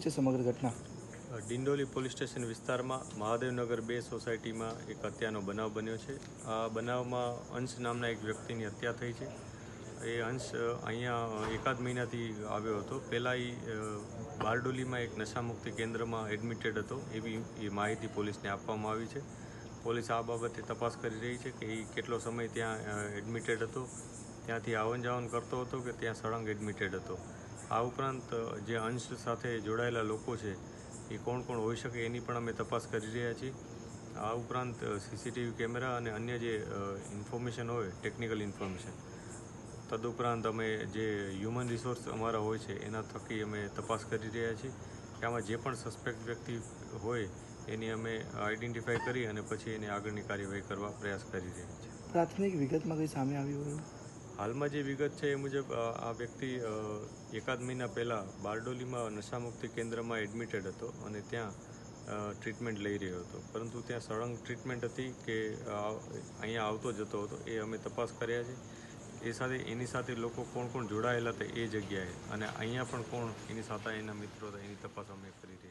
છે સમગ્ર ઘટના? ડિંડોલી પોલીસ સ્ટેશન વિસ્તારમાં મહાદેવનગર 2 સોસાયટીમાં એક હત્યાનો બનાવ બન્યો છે. આ બનાવમાં અંશ નામના એક વ્યક્તિની હત્યા થઈ છે. એ અંશ અહીંયા એકાદ મહિનાથી આવ્યો હતો. પહેલાં એ બારડોલીમાં એક નશામુક્તિ કેન્દ્રમાં એડમિટેડ હતો એવી એ માહિતી પોલીસને આપવામાં આવી છે. પોલીસ આ બાબતે તપાસ કરી રહી છે કે એ કેટલો સમય ત્યાં એડમિટેડ હતો, ત્યાંથી આવન જાવન કરતો હતો કે ત્યાં સળંગ એડમિટેડ હતો. આ ઉપરાંત જે અંશ સાથે જોડાયેલા લોકો છે એ કોણ કોણ હોઈ શકે એની પણ અમે તપાસ કરી રહ્યા છીએ. આ ઉપરાંત સીસીટીવી કેમેરા અને અન્ય જે ઇન્ફોર્મેશન હોય, ટેકનિકલ ઇન્ફોર્મેશન, તદુપરાંત અમે જે હ્યુમન રિસોર્સ અમારા હોય છે એના થકી અમે તપાસ કરી રહ્યા છીએ કે આમાં જે પણ સસ્પેક્ટ વ્યક્તિ હોય એની અમે આઈડેન્ટિફાઈ કરી અને પછી એની આગળની કાર્યવાહી કરવા પ્રયાસ કરી રહ્યા છીએ. પ્રાથમિક વિગતમાં કંઈ સામે આવ્યું હોય? હાલમાં જે વિગત છે એ મુજબ આ વ્યક્તિ એકાદ મહિના પહેલાં બારડોલીમાં નશામુક્તિ કેન્દ્રમાં એડમિટેડ હતો અને ત્યાં ટ્રીટમેન્ટ લઈ રહ્યો હતો, પરંતુ ત્યાં સળંગ ટ્રીટમેન્ટ હતી કે અહીંયા આવતો જતો હતો એ અમે તપાસ કર્યા છે. એની સાથે લોકો કોણ કોણ જોડાયેલા હતા એ જગ્યાએ અને અહીંયા પણ કોણ એની સાથે એના મિત્રો હતા એની તપાસ અમે કરી રહ્યા છીએ.